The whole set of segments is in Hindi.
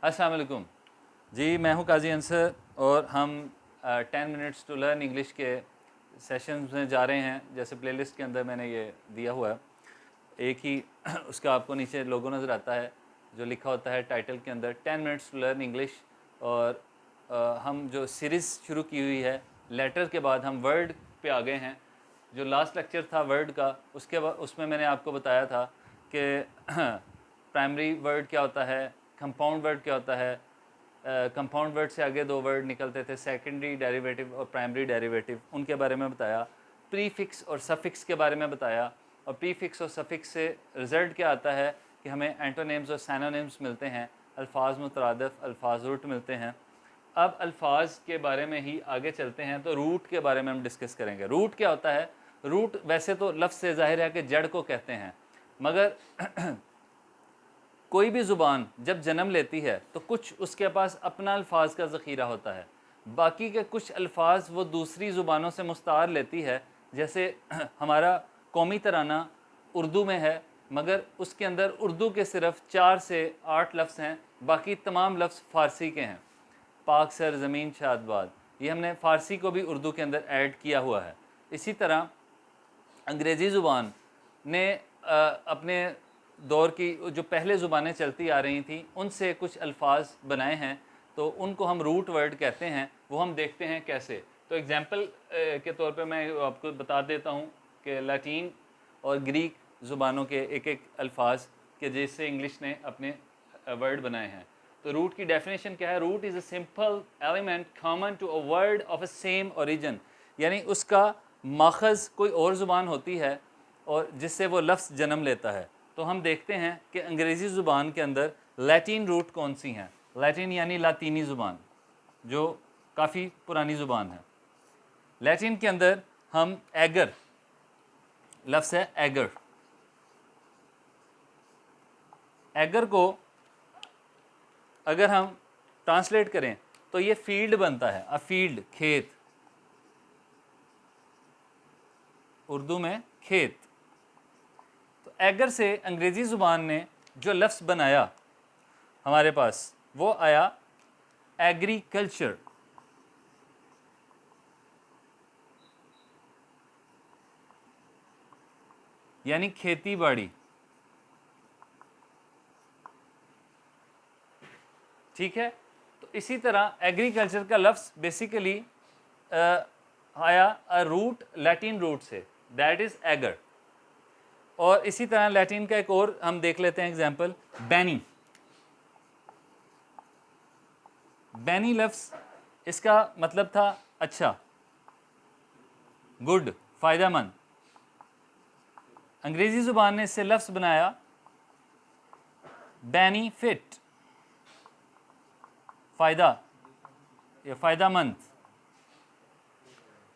अस्सलाम वालेकुम जी, मैं हूं काजी अंसर और हम 10 मिनट्स टू लर्न इंग्लिश के सेशंस में जा रहे हैं। जैसे प्लेलिस्ट के अंदर मैंने ये दिया हुआ है, एक ही उसका आपको नीचे लोगो नज़र आता है जो लिखा होता है टाइटल के अंदर 10 मिनट्स टू लर्न इंग्लिश। और हम जो सीरीज़ शुरू की हुई है लेटर के बाद हम वर्ड पे आ गए हैं। जो लास्ट लेक्चर था वर्ड का, उसके बाद उसमें मैंने आपको बताया था कि प्राइमरी वर्ड क्या होता है, कंपाउंड वर्ड क्या होता है। कंपाउंड वर्ड से आगे दो वर्ड निकलते थे, सेकेंडरी डेरिवेटिव और प्राइमरी डेरिवेटिव, उनके बारे में बताया। प्रीफिक्स और सफिक्स के बारे में बताया। और प्रीफिक्स और सफिक्स से रिज़ल्ट क्या आता है कि हमें एंटोनिम्स और सैनोनिम्स मिलते हैं, अल्फाज मुतरादफ़, अल्फाज रूट मिलते हैं। अब अल्फाज के बारे में ही आगे चलते हैं, तो रूट के बारे में हम डिस्कस करेंगे। रूट क्या होता है? रूट वैसे तो लफ्ज़ से ज़ाहिर है कि जड़ को कहते हैं, मगर कोई भी ज़ुबान जब जन्म लेती है तो कुछ उसके पास अपना अल्फाज का ज़ख़ीरा होता है, बाकी के कुछ अल्फाज वो दूसरी ज़ुबानों से मुस्तार लेती है। जैसे हमारा कौमी तराना उर्दू में है, मगर उसके अंदर उर्दू के सिर्फ 4 से 8 लफ्ज़ हैं, बाकी तमाम लफ्ज़ फ़ारसी के हैं। पाक सर ज़मीन शादबाद, ये हमने फ़ारसी को भी उर्दू के अंदर ऐड किया हुआ है। इसी तरह अंग्रेज़ी ज़ुबान ने अपने दौर की जो पहले ज़ुबानें चलती आ रही थी उनसे कुछ अल्फाज बनाए हैं, तो उनको हम रूट वर्ड कहते हैं। वो हम देखते हैं कैसे। तो एग्ज़ाम्पल के तौर पे मैं आपको बता देता हूँ कि लैटिन और ग्रीक ज़ुबानों के एक एक अल्फाज के जिससे इंग्लिश ने अपने वर्ड बनाए हैं। तो रूट की डेफिनेशन क्या है? Root is a simple element common to a word of a same origin, यानी उसका माखज़ कोई और ज़ुबान होती है और जिससे वो लफ्ज़ जन्म लेता है। तो हम देखते हैं कि अंग्रेज़ी ज़ुबान के अंदर लैटिन रूट कौन सी हैं। लैटिन यानी लातीनी ज़ुबान, जो काफ़ी पुरानी ज़ुबान है। लैटिन के अंदर हम एगर, लफ्ज़ है एगर, एगर को अगर हम ट्रांसलेट करें तो ये फील्ड बनता है। अ फील्ड, खेत, उर्दू में खेत। तो एगर से अंग्रेज़ी ज़ुबान ने जो लफ्ज़ बनाया हमारे पास, वो आया एग्रीकल्चर, यानी खेती बाड़ी। ठीक है, तो इसी तरह एग्रीकल्चर का लफ्ज़ बेसिकली आया अ रूट, लैटिन रूट से, दैट इज़ एगर। और इसी तरह लैटिन का एक और हम देख लेते हैं एग्जाम्पल, बैनी। बैनी लफ्ज़, इसका मतलब था अच्छा, गुड, फ़ायदेमंद। अंग्रेज़ी ज़ुबान ने इससे लफ्ज़ बनाया बेनिफिट, फ़ायदा या फ़ायदामंद।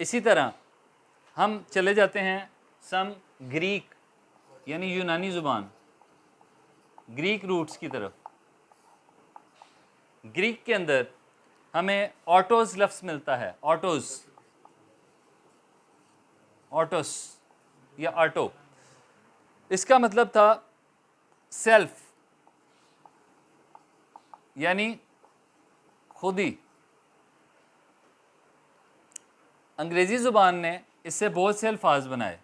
इसी तरह हम चले जाते हैं सम ग्रीक यानी यूनानी ज़ुबान, ग्रीक रूट्स की तरफ। ग्रीक के अंदर हमें ऑटोस लफ्ज़ मिलता है, ऑटोस, ऑटोस या ऑटो। इसका मतलब था सेल्फ, यानी खुद ही। अंग्रेज़ी ज़ुबान ने इससे बहुत से अल्फाज बनाए,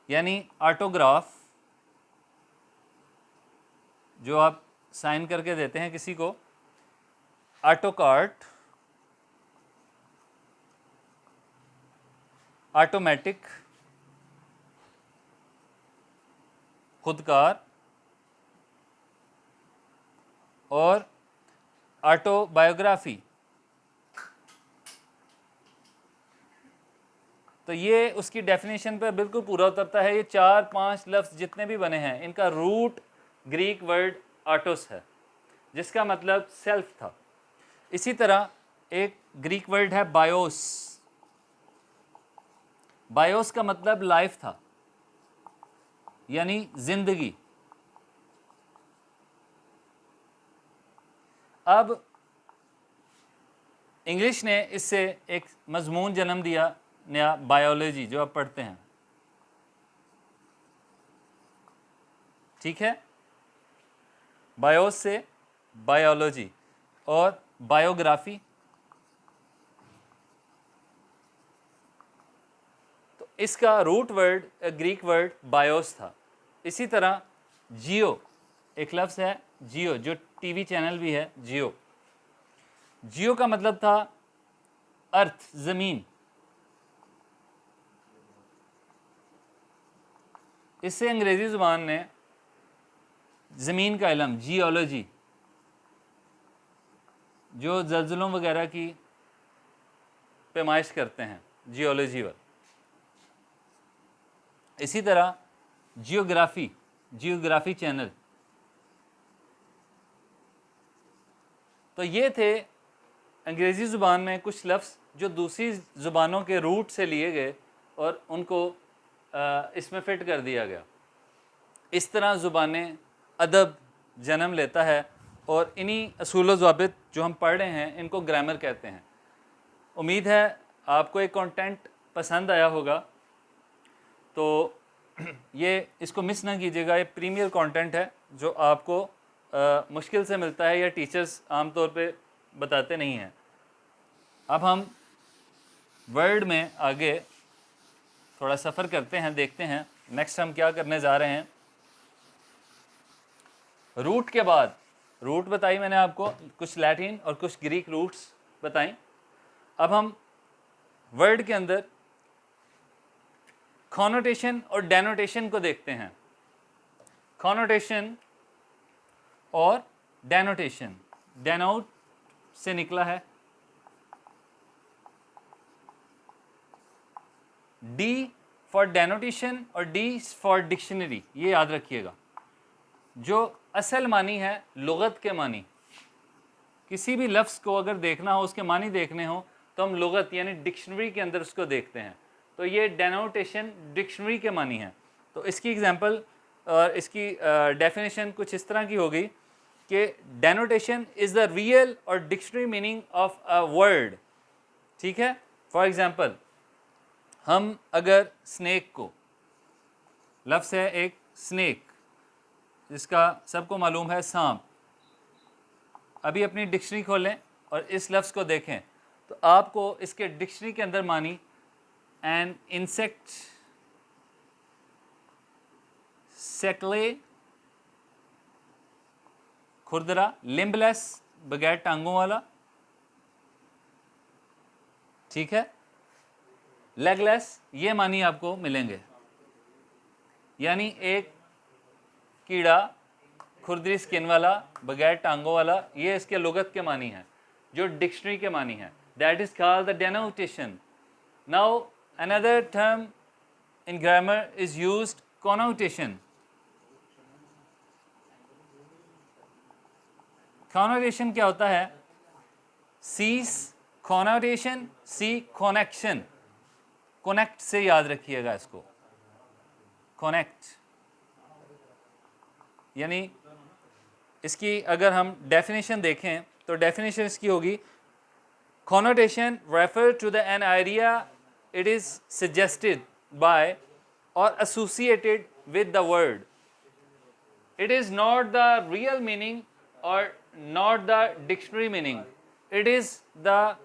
यानी ऑटोग्राफ, जो आप साइन करके देते हैं किसी को, ऑटोकार्ट, ऑटोमेटिक, खुदकार, और ऑटोबायोग्राफी। तो ये उसकी डेफिनेशन पर बिल्कुल पूरा उतरता है। ये 4-5 लफ्ज़ जितने भी बने हैं, इनका रूट ग्रीक वर्ड ऑटोस है, जिसका मतलब सेल्फ था। इसी तरह एक ग्रीक वर्ड है बायोस। बायोस का मतलब लाइफ था, यानी जिंदगी। अब इंग्लिश ने इससे एक मजमून जन्म दिया नया, बायोलॉजी, जो आप पढ़ते हैं। ठीक है, बायोस से बायोलॉजी और बायोग्राफी। तो इसका root word Greek word bios था। इसी तरह जियो, एक लफ्ज़ है जियो, जो टीवी चैनल भी है जियो। जियो का मतलब था अर्थ, ज़मीन। इससे अंग्रेज़ी ज़ुबान ने ज़मीन का इल्म, जियोलॉजी, जो ज़लज़लों वगैरह की पैमाइश करते हैं, जियोलॉजी वाला। इसी तरह जियोग्राफी, जियोग्राफी चैनल। तो ये थे अंग्रेज़ी ज़ुबान में कुछ लफ्ज़ जो दूसरी ज़ुबानों के रूट से लिए गए और उनको इसमें फ़िट कर दिया गया। इस तरह ज़ुबानें अदब जन्म लेता है और इन्हीं असूल व ज़वाबित जो हम पढ़ रहे हैं इनको ग्रामर कहते हैं। उम्मीद है आपको एक कंटेंट पसंद आया होगा, तो ये इसको मिस ना कीजिएगा। ये प्रीमियर कंटेंट है जो आपको मुश्किल से मिलता है या टीचर्स आमतौर पे बताते नहीं हैं। अब हम वर्ड में आगे थोड़ा सफ़र करते हैं, देखते हैं नेक्स्ट हम क्या करने जा रहे हैं। रूट के बाद, रूट बताई मैंने आपको, कुछ लैटिन और कुछ ग्रीक रूट्स बताई। अब हम वर्ड के अंदर कॉनोटेशन और डेनोटेशन को देखते हैं। कॉनोटेशन और डेनोटेशन, डेनोट से निकला है डी फॉर डेनोटेशन और डी फॉर डिक्शनरी, ये याद रखिएगा। जो असल मानी है लुगत के मानी, किसी भी लफ्ज़ को अगर देखना हो, उसके मानी देखने हो, तो हम लुगत यानी डिक्शनरी के अंदर उसको देखते हैं। तो ये डेनोटेशन डिक्शनरी के मानी है। तो इसकी एग्जांपल और इसकी डेफिनेशन कुछ इस तरह की होगी कि डेनोटेशन इज़ द रियल और dictionary meaning of a word. ठीक है, फॉर एग्जांपल हम अगर स्नेक को, लफ्ज़ है एक स्नेक जिसका सबको मालूम है सांप, अभी अपनी डिक्शनरी खोलें और इस लफ्ज़ को देखें तो आपको इसके डिक्शनरी के अंदर मानी एन इंसेक्ट सेकले, खुरदरा, लिम्बलेस, बगैर टांगों वाला, ठीक है, लेगलेस, ये मानी आपको मिलेंगे। यानी एक कीड़ा खुरदरी स्किन वाला, बगैर टांगों वाला, ये इसके लुगत के मानी है, जो डिक्शनरी के मानी है। That is called the denotation. Now another term in grammar is used, connotation. Connotation क्या होता है? Sees connotation, see connection, connect से याद रखिएगा इसको, कनेक्ट। यानी इसकी अगर हम डेफिनेशन देखें तो डेफिनेशन इसकी होगी, connotation refer to the an idea it is suggested by और associated with the word. It is not the real meaning और not the dictionary meaning, it is the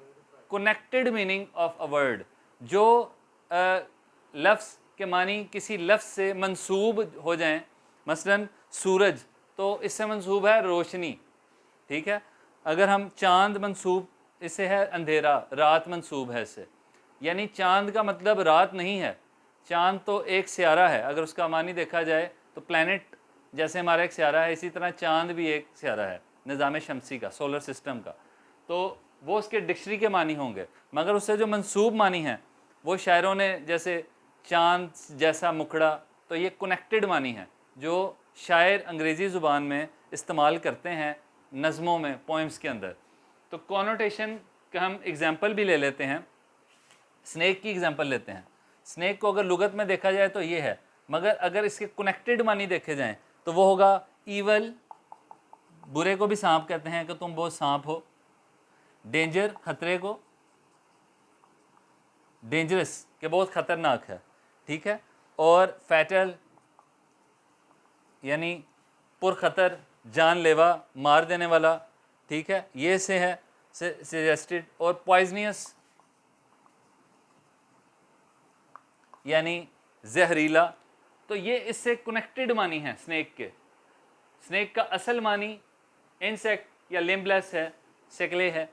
connected meaning of a word. जो लफ्ज़ के मानी किसी लफ्ज़ से मंसूब हो जाएं, मसलन सूरज, तो इससे मंसूब है रोशनी, ठीक है। अगर हम चांद मंसूब, इससे है अंधेरा, रात मंसूब है इससे। यानी चांद का मतलब रात नहीं है, चांद तो एक सियारा है। अगर उसका मानी देखा जाए तो प्लैनेट जैसे हमारा एक सियारा है, इसी तरह चांद भी एक सियारा है निज़ाम शमसी का, सोलर सिस्टम का। तो वो उसके डिक्शनरी के मानी होंगे, मगर उससे जो मंसूब मानी है वो शायरों ने, जैसे चांद जैसा मुखड़ा, तो ये कनेक्टेड मानी है जो शायर अंग्रेज़ी ज़ुबान में इस्तेमाल करते हैं नज़मों में, पोइम्स के अंदर। तो कॉनोटेशन का हम एग्ज़ाम्पल भी ले लेते हैं, स्नेक की एग्ज़ाम्पल लेते हैं। स्नेक को अगर लुगत में देखा जाए तो ये है, मगर अगर इसके कनेक्टेड मानी देखे जाएँ तो वो होगा ईवल, बुरे को भी सांप कहते हैं कि तुम बहुत सांप हो। डेंजर, खतरे को, डेंजरस के बहुत ख़तरनाक है, ठीक है। और फैटल यानी पुरखतर, जानलेवा, मार देने वाला, ठीक है, ये से है सजेस्टेड। और पॉइजनियस यानी जहरीला, तो ये इससे कनेक्टेड मानी है स्नेक के। स्नेक का असल मानी इंसेक्ट या लिम्बलेस है, सेकले है।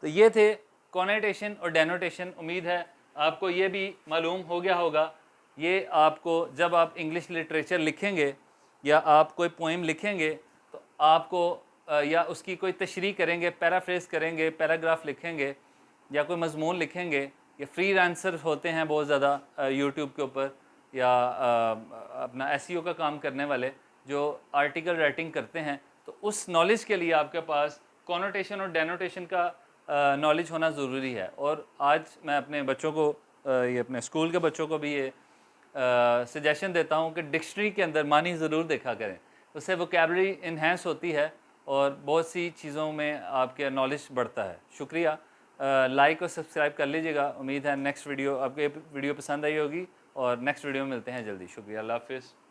तो ये थे कॉनेटेशन और डेनोटेशन। उम्मीद है आपको ये भी मालूम हो गया होगा। ये आपको जब आप इंग्लिश लिटरेचर लिखेंगे या आप कोई पोइम लिखेंगे तो आपको या उसकी कोई तशरीह करेंगे, पैराफ्रेज करेंगे, पैराग्राफ लिखेंगे या कोई मजमून लिखेंगे, या फ्री आंसर होते हैं बहुत ज़्यादा यूट्यूब के ऊपर, या अपना एसईओ का काम करने वाले जो आर्टिकल राइटिंग करते हैं, तो उस नॉलेज के लिए आपके पास कॉनोटेशन और डेनोटेशन का नॉलेज होना ज़रूरी है। और आज मैं अपने बच्चों को ये अपने स्कूल के बच्चों को भी ये सजेशन देता हूँ कि डिक्शनरी के अंदर मानी ज़रूर देखा करें, उससे वोकेबलरी इन्हेंस होती है और बहुत सी चीज़ों में आपके नॉलेज बढ़ता है। शुक्रिया, लाइक और सब्सक्राइब कर लीजिएगा। उम्मीद है नेक्स्ट वीडियो आपको वीडियो पसंद आई होगी और नेक्स्ट वीडियो में मिलते हैं जल्दी। शुक्रिया, अल्लाह हाफ़िज़।